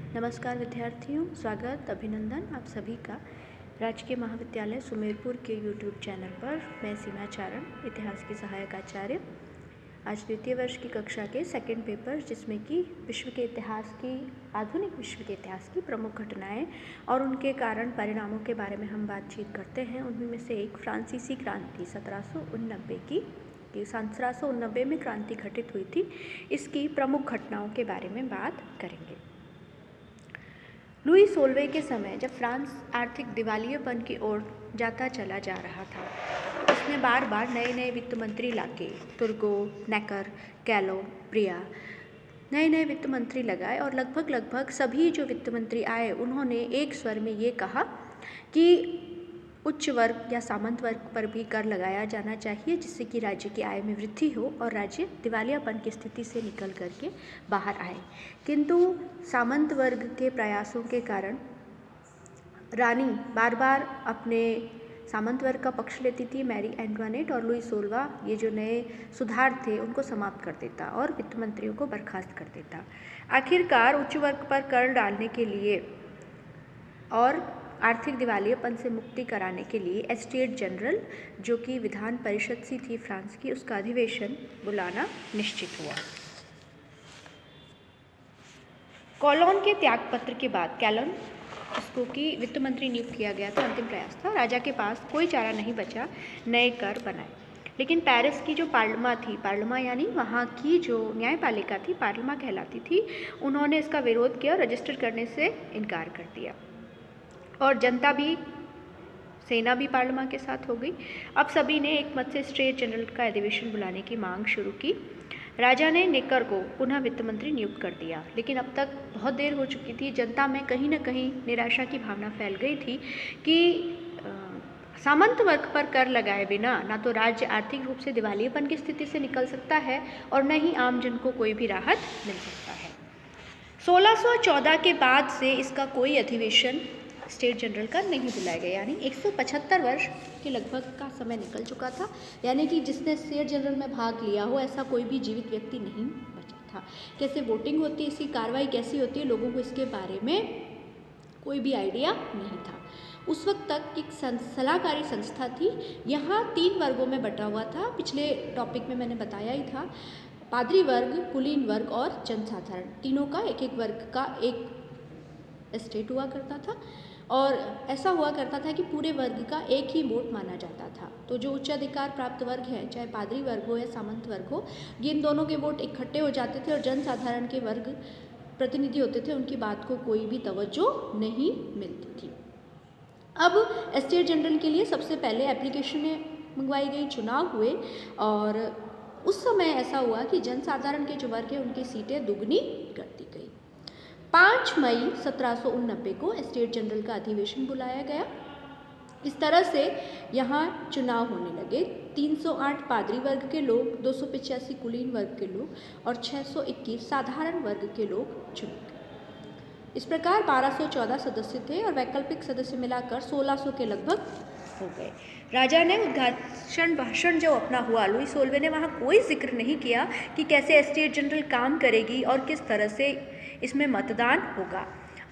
नमस्कार विद्यार्थियों, स्वागत अभिनंदन आप सभी का राजकीय महाविद्यालय सुमेरपुर के यूट्यूब चैनल पर। मैं सीमा चारण, इतिहास की सहायक आचार्य। आज द्वितीय वर्ष की कक्षा के सेकंड पेपर, जिसमें कि विश्व के इतिहास की, आधुनिक विश्व के इतिहास की प्रमुख घटनाएं और उनके कारण परिणामों के बारे में हम बातचीत करते हैं। उनमें से एक फ्रांसीसी क्रांति 1789 की 1789 में क्रांति घटित हुई थी, इसकी प्रमुख घटनाओं के बारे में बात करेंगे। लुई सोलवे के समय जब फ्रांस आर्थिक दिवालियेपन की ओर जाता चला जा रहा था, तो उसने बार बार नए नए वित्त मंत्री लाके तुर्गो, नेकर, कैलो, ब्रिया नए नए वित्त मंत्री लगाए और लगभग सभी जो वित्त मंत्री आए उन्होंने एक स्वर में ये कहा कि उच्च वर्ग या सामंत वर्ग पर भी कर लगाया जाना चाहिए, जिससे कि राज्य की आय में वृद्धि हो और राज्य दिवालियापन की स्थिति से निकल करके बाहर आए। किंतु सामंत वर्ग के प्रयासों के कारण रानी बार बार अपने सामंत वर्ग का पक्ष लेती थी, मैरी एंटवानेट, और लुई सोलवा ये जो नए सुधार थे उनको समाप्त कर देता और वित्त मंत्रियों को बर्खास्त कर देता। आखिरकार उच्च वर्ग पर कर डालने के लिए और आर्थिक दिवालियेपन से मुक्ति कराने के लिए एस्टेट जनरल, जो कि विधान परिषद सी थी फ्रांस की, उसका अधिवेशन बुलाना निश्चित हुआ। कॉलोन के त्यागपत्र के बाद कैलन, जिसको कि वित्त मंत्री नियुक्त किया गया था, अंतिम प्रयास था। राजा के पास कोई चारा नहीं बचा नए कर बनाए, लेकिन पेरिस की जो पार्लिमा थी, पार्लिमा यानी वहाँ की जो न्यायपालिका थी, पार्लिमा कहलाती थी, उन्होंने इसका विरोध किया, रजिस्टर करने से इनकार कर दिया और जनता भी, सेना भी पार्लिमा के साथ हो गई। अब सभी ने एक मत से स्टेट जनरल का अधिवेशन बुलाने की मांग शुरू की। राजा ने नेकर को पुनः वित्त मंत्री नियुक्त कर दिया, लेकिन अब तक बहुत देर हो चुकी थी। जनता में कहीं न कहीं निराशा की भावना फैल गई थी कि सामंत वर्ग पर कर लगाए बिना ना तो राज्य आर्थिक रूप से दिवालियेपन की स्थिति से निकल सकता है और न ही आम जन को कोई भी राहत मिल सकता है। 1614 के बाद से इसका कोई अधिवेशन स्टेट जनरल का नहीं बुलाया गया, यानी 175 वर्ष के लगभग का समय निकल चुका था, यानी कि जिसने स्टेट जनरल में भाग लिया हो ऐसा कोई भी जीवित व्यक्ति नहीं बचा था। कैसे वोटिंग होती है, इसकी कार्रवाई कैसी होती है, लोगों को इसके बारे में कोई भी आइडिया नहीं था। उस वक्त तक एक सलाहकारी संस्था थी, यहाँ 3 वर्गों में बटा हुआ था। पिछले टॉपिक में मैंने बताया ही था, पादरी वर्ग, कुलीन वर्ग और जनसाधारण, तीनों का एक एक वर्ग का एक एस्टेट हुआ करता था और ऐसा हुआ करता था कि पूरे वर्ग का एक ही वोट माना जाता था। तो जो उच्च अधिकार प्राप्त वर्ग है, चाहे पादरी वर्ग हो या सामंत वर्ग हो, ये इन दोनों के वोट इकट्ठे हो जाते थे और जनसाधारण के वर्ग प्रतिनिधि होते थे, उनकी बात को कोई भी तवज्जो नहीं मिलती थी। अब एस्टेट जनरल के लिए सबसे पहले एप्लीकेशनें मंगवाई गई, चुनाव हुए और उस समय ऐसा हुआ कि जनसाधारण के जो वर्ग है उनकी सीटें दुगनी कर दी गई। 5 मई 1789 को एस्टेट जनरल का अधिवेशन बुलाया गया। इस तरह से यहाँ चुनाव होने लगे। 308 पादरी वर्ग के लोग, 285 कुलीन वर्ग के लोग और 621 साधारण वर्ग के लोग चुने गए। इस प्रकार 1214 सदस्य थे और वैकल्पिक सदस्य मिलाकर 1600 के लगभग हो गए। राजा ने उद्घाटन भाषण जो अपना हुआ, लुई सोलवे ने वहाँ कोई जिक्र नहीं किया कि कैसे एस्टेट जनरल काम करेगी और किस तरह से इसमें मतदान होगा।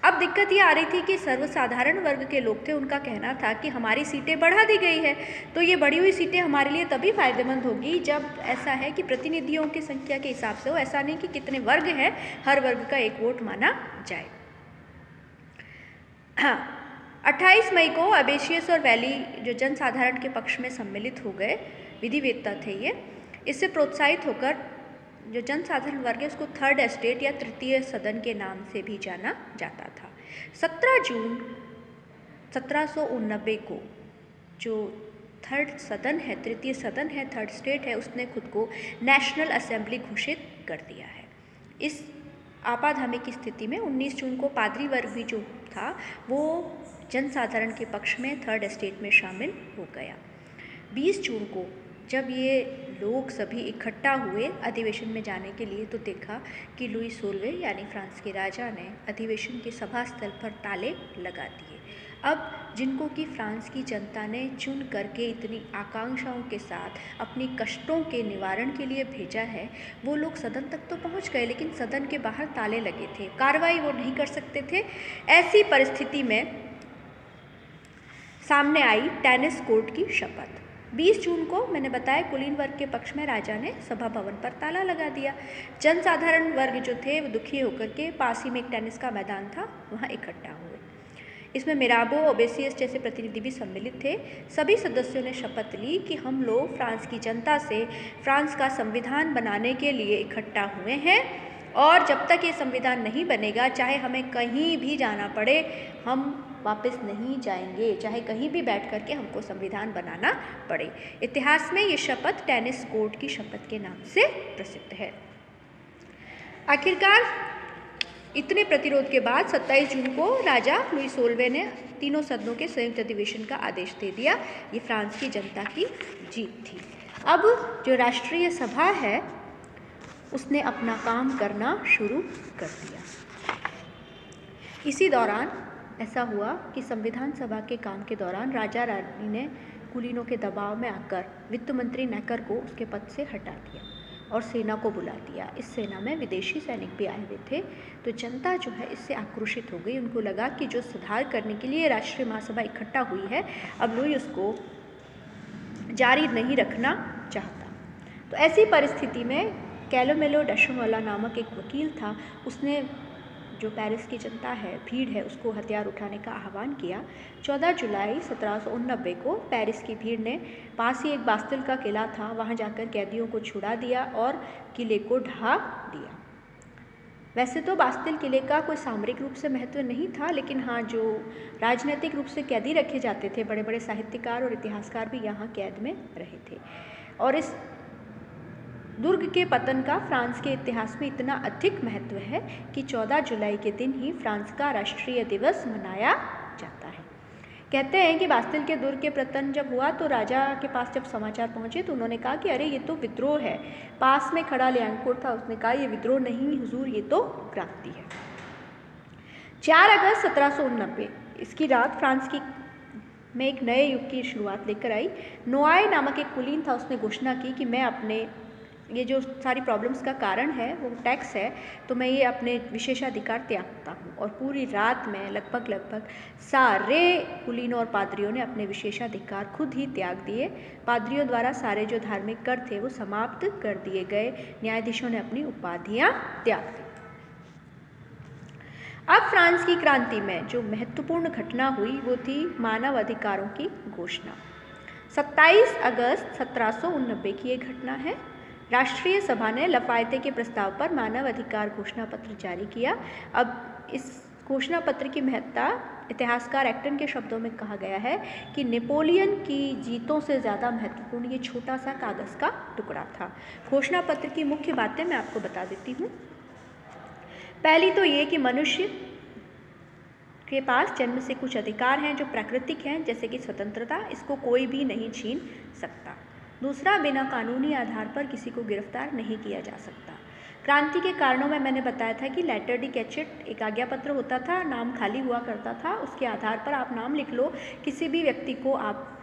अब दिक्कत ये आ रही थी कि सर्वसाधारण वर्ग के लोग थे, उनका कहना था कि हमारी सीटें बढ़ा दी गई है, तो ये बढ़ी हुई सीटें हमारे लिए तभी फायदेमंद होगी जब ऐसा है कि प्रतिनिधियों की संख्या के हिसाब से हो, ऐसा नहीं कि कितने वर्ग हैं हर वर्ग का एक वोट माना जाए। हाँ, 28 मई को अबेशियस और वैली जो जनसाधारण के पक्ष में सम्मिलित हो गए, विधिवेत्ता थे ये। इससे प्रोत्साहित होकर जो जनसाधारण वर्ग है उसको थर्ड एस्टेट या तृतीय सदन के नाम से भी जाना जाता था। 17 जून 1789 को जो थर्ड सदन है, तृतीय सदन है, थर्ड स्टेट है, उसने खुद को नेशनल असेंबली घोषित कर दिया है। इस आपाधामी की स्थिति में 19 जून को पादरी वर्ग भी जो था वो जनसाधारण के पक्ष में थर्ड एस्टेट में शामिल हो गया। 20 जून को जब ये लोग सभी इकट्ठा हुए अधिवेशन में जाने के लिए, तो देखा कि लुई सोलवे यानी फ्रांस के राजा ने अधिवेशन के सभा स्थल पर ताले लगा दिए। अब जिनको कि फ्रांस की जनता ने चुन करके इतनी आकांक्षाओं के साथ अपनी कष्टों के निवारण के लिए भेजा है, वो लोग सदन तक तो पहुंच गए, लेकिन सदन के बाहर ताले लगे थे, कार्रवाई वो नहीं कर सकते थे। ऐसी परिस्थिति में सामने आई टेनिस कोर्ट की शपथ। 20 जून को मैंने बताया कुलीन वर्ग के पक्ष में राजा ने सभा भवन पर ताला लगा दिया। जनसाधारण वर्ग जो थे वो दुखी होकर के पास ही में एक टेनिस का मैदान था, वहाँ इकट्ठा हुए। इसमें मिराबो, ओबेसियस जैसे प्रतिनिधि भी सम्मिलित थे। सभी सदस्यों ने शपथ ली कि हम लोग फ्रांस की जनता से फ्रांस का संविधान बनाने के लिए इकट्ठा हुए हैं, और जब तक ये संविधान नहीं बनेगा, चाहे हमें कहीं भी जाना पड़े, हम वापस नहीं जाएंगे, चाहे कहीं भी बैठ करके हमको संविधान बनाना पड़े। इतिहास में ये शपथ टेनिस कोर्ट की शपथ के नाम से प्रसिद्ध है। आखिरकार इतने प्रतिरोध के बाद 27 जून को राजा लुई 16वें ने तीनों सदनों के संयुक्त अधिवेशन का आदेश दे दिया। ये फ्रांस की जनता की जीत थी। अब जो राष्ट्रीय सभा है उसने अपना काम करना शुरू कर दिया। इसी दौरान ऐसा हुआ कि संविधान सभा के काम के दौरान राजा रानी ने कुलीनों के दबाव में आकर वित्त मंत्री नेकर को उसके पद से हटा दिया और सेना को बुला दिया। इस सेना में विदेशी सैनिक भी आए हुए थे। तो जनता जो है इससे आक्रोशित हो गई। उनको लगा कि जो सुधार करने के लिए राष्ट्रीय महासभा इकट्ठा हुई है, अब लुई उसको जारी नहीं रखना चाहता। तो ऐसी परिस्थिति में कैलोमेलो डशमोला नामक एक वकील था, उसने जो पेरिस की जनता है, भीड़ है, उसको हथियार उठाने का आह्वान किया। 14 जुलाई 1789 को पेरिस की भीड़ ने पास ही एक बास्तिल का किला था, वहाँ जाकर कैदियों को छुड़ा दिया और किले को ढा दिया। वैसे तो बास्तिल किले का कोई सामरिक रूप से महत्व नहीं था, लेकिन हाँ, जो राजनीतिक रूप से कैदी रखे जाते थे, बड़े बड़े साहित्यकार और इतिहासकार भी यहाँ कैद में रहे थे। और इस दुर्ग के पतन का फ्रांस के इतिहास में इतना अधिक महत्व है कि 14 जुलाई के दिन ही फ्रांस का राष्ट्रीय दिवस मनाया जाता है। कहते हैं कि बास्तिल के दुर्ग के पतन जब हुआ तो राजा के पास जब समाचार पहुंचे तो उन्होंने कहा कि अरे ये तो विद्रोह है। पास में खड़ा लियांकोurt था, उसने कहा ये विद्रोह नहीं हुजूर, ये तो क्रांति है। 4 अगस्त 1789 इसकी रात फ्रांस की में एक नए युग की शुरुआत लेकर आई। नोआए नामक एक कुलीन था, उसने घोषणा की कि मैं अपने ये जो सारी प्रॉब्लम्स का कारण है वो टैक्स है, तो मैं ये अपने विशेषाधिकार त्यागता हूँ। और पूरी रात में लगभग सारे कुलीनों और पादरियों ने अपने विशेषाधिकार खुद ही त्याग दिए। पादरियों द्वारा सारे जो धार्मिक कर थे वो समाप्त कर दिए गए। न्यायाधीशों ने अपनी उपाधियाँ त्याग दी। अब फ्रांस की क्रांति में जो महत्वपूर्ण घटना हुई वो थी मानव अधिकारों की घोषणा। 27 अगस्त 1789 की ये घटना है। राष्ट्रीय सभा ने लफायते के प्रस्ताव पर मानव अधिकार घोषणा पत्र जारी किया। अब इस घोषणा पत्र की महत्ता इतिहासकार एक्टन के शब्दों में कहा गया है कि नेपोलियन की जीतों से ज़्यादा महत्वपूर्ण ये छोटा सा कागज़ का टुकड़ा था। घोषणा पत्र की मुख्य बातें मैं आपको बता देती हूँ। पहली तो ये कि मनुष्य के पास जन्म से कुछ अधिकार हैं जो प्राकृतिक हैं, जैसे कि स्वतंत्रता, इसको कोई भी नहीं छीन सकता। दूसरा, बिना कानूनी आधार पर किसी को गिरफ्तार नहीं किया जा सकता। क्रांति के कारणों में मैंने बताया था कि लेटर डी कैचेट एक आज्ञा पत्र होता था, नाम खाली हुआ करता था, उसके आधार पर आप नाम लिख लो, किसी भी व्यक्ति को आप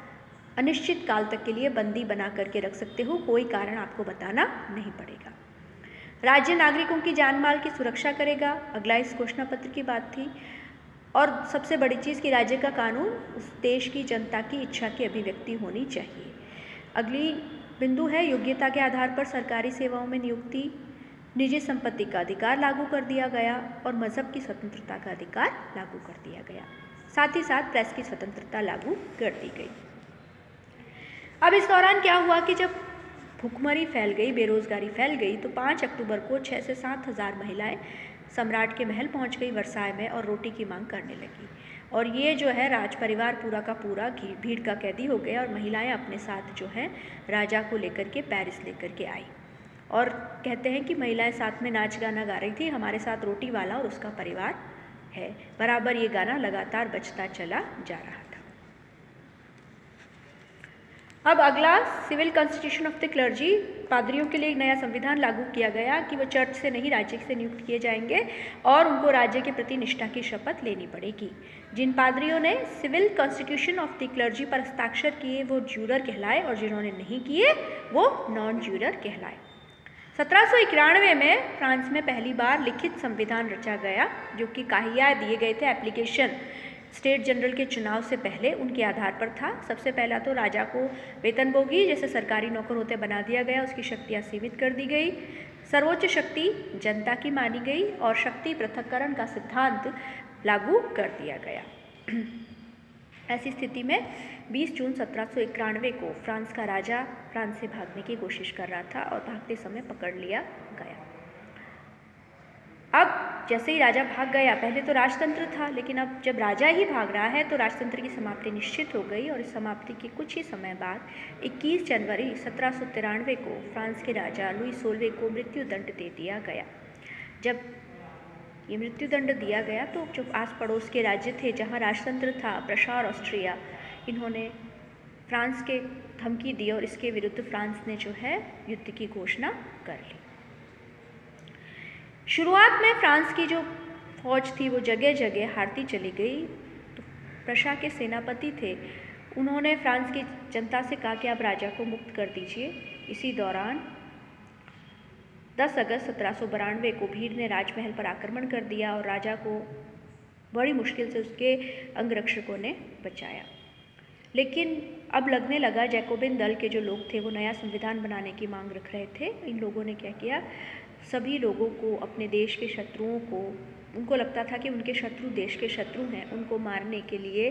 अनिश्चित काल तक के लिए बंदी बना करके रख सकते हो, कोई कारण आपको बताना नहीं पड़ेगा। राज्य नागरिकों की जान माल की सुरक्षा करेगा, अगला इस घोषणा पत्र की बात थी। और सबसे बड़ी चीज़ कि राज्य का कानून उस देश की जनता की इच्छा की अभिव्यक्ति होनी चाहिए। अगली बिंदु है योग्यता के आधार पर सरकारी सेवाओं में नियुक्ति, निजी संपत्ति का अधिकार लागू कर दिया गया और मजहब की स्वतंत्रता का अधिकार लागू कर दिया गया। साथ ही साथ प्रेस की स्वतंत्रता लागू कर दी गई। अब इस दौरान क्या हुआ कि जब भुखमरी फैल गई, बेरोजगारी फैल गई, तो 5 अक्टूबर को 6 से 7 हज़ार महिलाएं सम्राट के महल पहुंच गई वर्साय में और रोटी की मांग करने लगी। और ये जो है राज परिवार पूरा का पूरा भीड़ का कैदी हो गया और महिलाएं अपने साथ जो है राजा को लेकर के पेरिस लेकर के आई। और कहते हैं कि महिलाएं साथ में नाच गाना गा रही थी, हमारे साथ रोटी वाला और उसका परिवार है। बराबर ये गाना लगातार बजता चला जा रहा था। अब अगला civil constitution of the clergy. पादरियों के लिए एक नया संविधान लागू किया गया कि वो चर्च से नहीं राज्य से नियुक्त किए जाएंगे और उनको राज्य के प्रति निष्ठा की शपथ लेनी पड़ेगी। जिन पादरियों ने civil constitution of the clergy पर हस्ताक्षर किए वो ज्यूरर कहलाए और जिन्होंने नहीं किए वो नॉन ज्यूरर कहलाए। 1791 में फ्रांस में पहली बार लिखित संविधान रचा गया जो कि काहिया दिए गए थे एप्लीकेशन स्टेट जनरल के चुनाव से पहले उनके आधार पर था। सबसे पहला तो राजा को वेतनभोगी जैसे सरकारी नौकर होते बना दिया गया, उसकी शक्तियाँ सीमित कर दी गई, सर्वोच्च शक्ति जनता की मानी गई और शक्ति पृथक्करण का सिद्धांत लागू कर दिया गया। ऐसी स्थिति में 20 जून 1791 को फ्रांस का राजा फ्रांस से भागने की कोशिश कर रहा था और भागते समय पकड़ लिया गया। अब जैसे ही राजा भाग गया, पहले तो राजतंत्र था लेकिन अब जब राजा ही भाग रहा है तो राजतंत्र की समाप्ति निश्चित हो गई और इस समाप्ति के कुछ ही समय बाद 21 जनवरी 1793 को फ्रांस के राजा लुई 16वें को मृत्युदंड दे दिया गया। जब ये मृत्युदंड दिया गया तो जो आस पड़ोस के राज्य थे जहाँ राजतंत्र था, प्रशा और ऑस्ट्रिया, इन्होंने फ्रांस के धमकी दी और इसके विरुद्ध फ्रांस ने जो है युद्ध की घोषणा कर ली। शुरुआत में फ्रांस की जो फौज थी वो जगह जगह हारती चली गई। तो प्रशा के सेनापति थे, उन्होंने फ्रांस की जनता से कहा कि आप राजा को मुक्त कर दीजिए। इसी दौरान 10 अगस्त 1792 को भीड़ ने राजमहल पर आक्रमण कर दिया और राजा को बड़ी मुश्किल से उसके अंगरक्षकों ने बचाया। लेकिन अब लगने लगा जैकोबिन दल के जो लोग थे वो नया संविधान बनाने की मांग रख रहे थे। इन लोगों ने क्या किया, सभी लोगों को, अपने देश के शत्रुओं को, उनको लगता था कि उनके शत्रु देश के शत्रु हैं, उनको मारने के लिए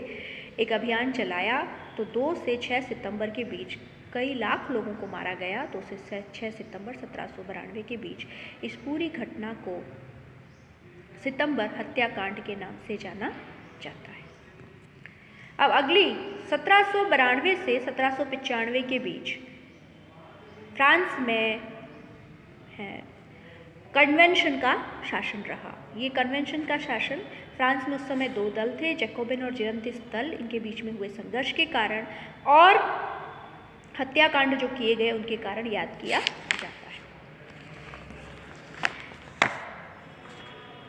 एक अभियान चलाया। तो 2 से 6 सितंबर के बीच कई लाख लोगों को मारा गया। 2 से 6 सितंबर 1792 के बीच इस पूरी घटना को सितंबर हत्याकांड के नाम से जाना जाता है। अब अगली 1792 से 1795 के बीच फ्रांस में है कन्वेंशन का शासन रहा। ये कन्वेंशन का शासन, फ्रांस में उस समय 2 दल थे, जैकोबिन और जिरंदिस्ट दल। इनके बीच में हुए संघर्ष के कारण और हत्याकांड जो किए गए उनके कारण याद किया जाता है।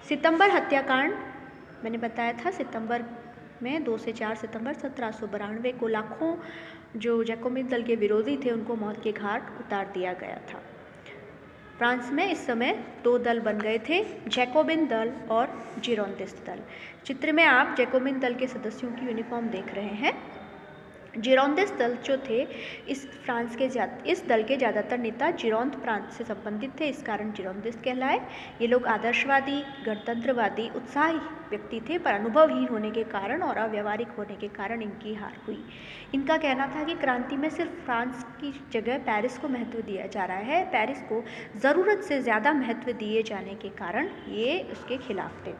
सितंबर हत्याकांड मैंने बताया था, सितंबर में 2 से 4 सितंबर 1792 को लाखों जो जैकोबिन दल के विरोधी थे उनको मौत के घाट उतार दिया गया था। फ्रांस में इस समय 2 दल बन गए थे, जैकोबिन दल और जिरोंदिस्ट दल। चित्र में आप जैकोबिन दल के सदस्यों की यूनिफॉर्म देख रहे हैं। जिरोंदिस्ट दल जो थे इस दल के ज़्यादातर नेता जिरोंद प्रांत से संबंधित थे, इस कारण जिरोंदिस्ट कहलाए। ये लोग आदर्शवादी, गणतंत्रवादी, उत्साही व्यक्ति थे, पर अनुभवहीन होने के कारण और अव्यवहारिक होने के कारण इनकी हार हुई। इनका कहना था कि क्रांति में सिर्फ फ्रांस की जगह पेरिस को महत्व दिया जा रहा है, पेरिस को ज़रूरत से ज़्यादा महत्व दिए जाने के कारण ये उसके खिलाफ थे।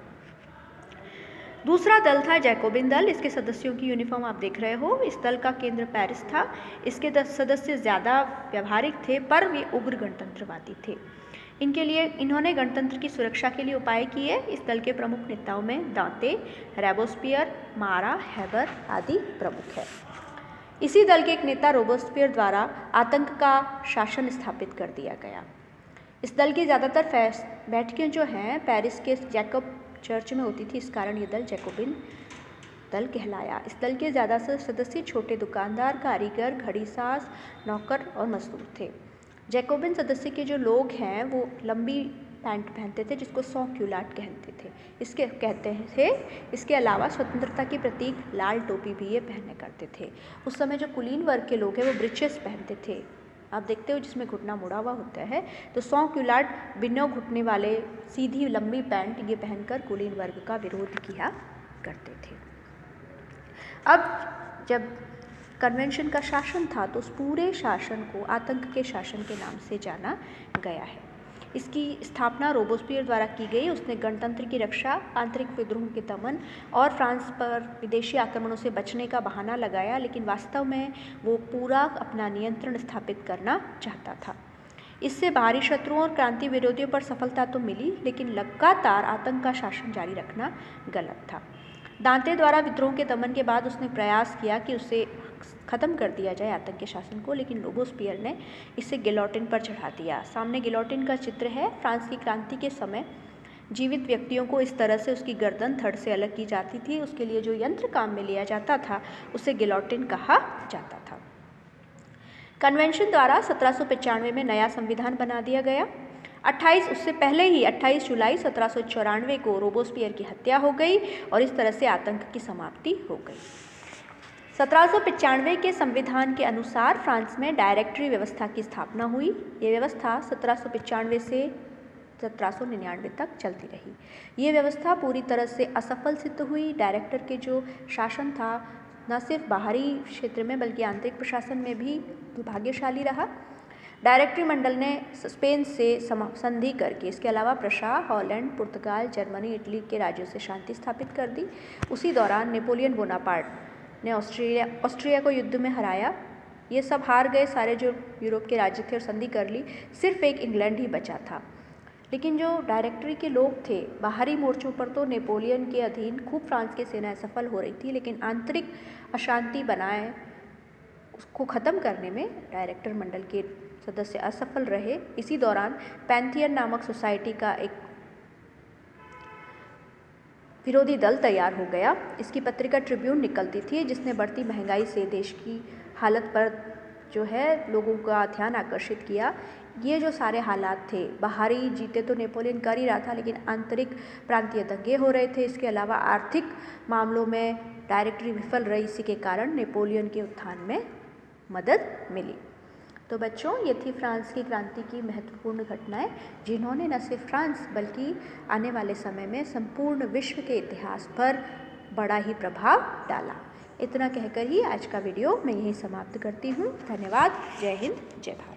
दूसरा दल था जैकोबिन दल। इसके सदस्यों की यूनिफॉर्म आप देख रहे हो। इस दल का केंद्र पेरिस था। इसके सदस्य ज़्यादा व्यवहारिक थे पर वे उग्र गणतंत्रवादी थे। इन्होंने गणतंत्र की सुरक्षा के लिए उपाय किए। इस दल के प्रमुख नेताओं में दांते, रोबेस्पियर, मारा, हेबर आदि प्रमुख है। इसी दल के एक नेता रोबेस्पियर द्वारा आतंक का शासन स्थापित कर दिया गया। इस दल की ज़्यादातर बैठकें जो हैं पेरिस के जैकब चर्च में होती थी, इस कारण ये दल जैकोबिन दल कहलाया। इस दल के ज़्यादातर सदस्य छोटे दुकानदार, कारीगर, घड़ीसाज, नौकर और मजदूर थे। जैकोबिन सदस्य के जो लोग हैं वो लंबी पैंट पहनते थे जिसको सॉ क्यूलाट कहते थे। इसके अलावा स्वतंत्रता की प्रतीक लाल टोपी भी ये पहने करते थे। उस समय जो कुलीन वर्ग के लोग हैं वो ब्रीचेस पहनते थे, आप देखते हो जिसमें घुटना मुड़ा हुआ होता है। तो सॉ क्यूलाट बिना घुटने वाले सीधी लंबी पैंट ये पहनकर कुलीन वर्ग का विरोध किया करते थे। अब जब कन्वेंशन का शासन था तो उस पूरे शासन को आतंक के शासन के नाम से जाना गया है। इसकी स्थापना रोबेस्पियर द्वारा की गई। उसने गणतंत्र की रक्षा, आंतरिक विद्रोह के दमन और फ्रांस पर विदेशी आक्रमणों से बचने का बहाना लगाया, लेकिन वास्तव में वो पूरा अपना नियंत्रण स्थापित करना चाहता था। इससे बाहरी शत्रुओं और क्रांति विरोधियों पर सफलता तो मिली, लेकिन लगातार आतंक का शासन जारी रखना गलत था। दांते द्वारा विद्रोह के दमन के बाद उसने प्रयास किया कि उसे ख़त्म कर दिया जाए आतंक के शासन को, लेकिन रोबोस्पियर ने इसे गिलोटिन पर चढ़ा दिया। सामने गिलोटिन का चित्र है। फ्रांस की क्रांति के समय जीवित व्यक्तियों को इस तरह से उसकी गर्दन धड़ से अलग की जाती थी। उसके लिए जो यंत्र काम में लिया जाता था उसे गिलोटिन कहा जाता था। कन्वेंशन द्वारा 1795 में नया संविधान बना दिया गया। उससे पहले ही 28 जुलाई 1794 को रोबोस्पियर की हत्या हो गई और इस तरह से आतंक की समाप्ति हो गई। 1795 के संविधान के अनुसार फ्रांस में डायरेक्टरी व्यवस्था की स्थापना हुई। ये व्यवस्था 1795 से 1799 तक चलती रही। ये व्यवस्था पूरी तरह से असफल सिद्ध हुई। डायरेक्टर के जो शासन था न सिर्फ बाहरी क्षेत्र में बल्कि आंतरिक प्रशासन में भी दुर्भाग्यशाली रहा। डायरेक्टरी मंडल ने स्पेन से संधि करके इसके अलावा प्रशा, हॉलैंड, पुर्तगाल, जर्मनी, इटली के राज्यों से शांति स्थापित कर दी। उसी दौरान नेपोलियन बोनापार्ट ने ऑस्ट्रिया को युद्ध में हराया। ये सब हार गए, सारे जो यूरोप के राज्य थे और संधि कर ली। सिर्फ एक इंग्लैंड ही बचा था। लेकिन जो डायरेक्टरी के लोग थे बाहरी मोर्चों पर तो नेपोलियन के अधीन खूब फ्रांस की सेनाएं सफल हो रही थी, लेकिन आंतरिक अशांति बनाए उसको ख़त्म करने में डायरेक्टर मंडल के सदस्य असफल रहे। इसी दौरान पैंथियन नामक सोसाइटी का एक विरोधी दल तैयार हो गया। इसकी पत्रिका ट्रिब्यून निकलती थी, जिसने बढ़ती महंगाई से देश की हालत पर जो है लोगों का ध्यान आकर्षित किया। ये जो सारे हालात थे, बाहरी जीते तो नेपोलियन कर ही रहा था, लेकिन आंतरिक प्रांतीय दंगे हो रहे थे। इसके अलावा आर्थिक मामलों में डायरेक्टरी विफल रही। इसी के कारण नेपोलियन के उत्थान में मदद मिली। तो बच्चों, ये थी फ्रांस की क्रांति की महत्वपूर्ण घटनाएं, जिन्होंने न सिर्फ फ्रांस बल्कि आने वाले समय में संपूर्ण विश्व के इतिहास पर बड़ा ही प्रभाव डाला। इतना कहकर ही आज का वीडियो मैं यहीं समाप्त करती हूँ। धन्यवाद। जय हिंद, जय भारत।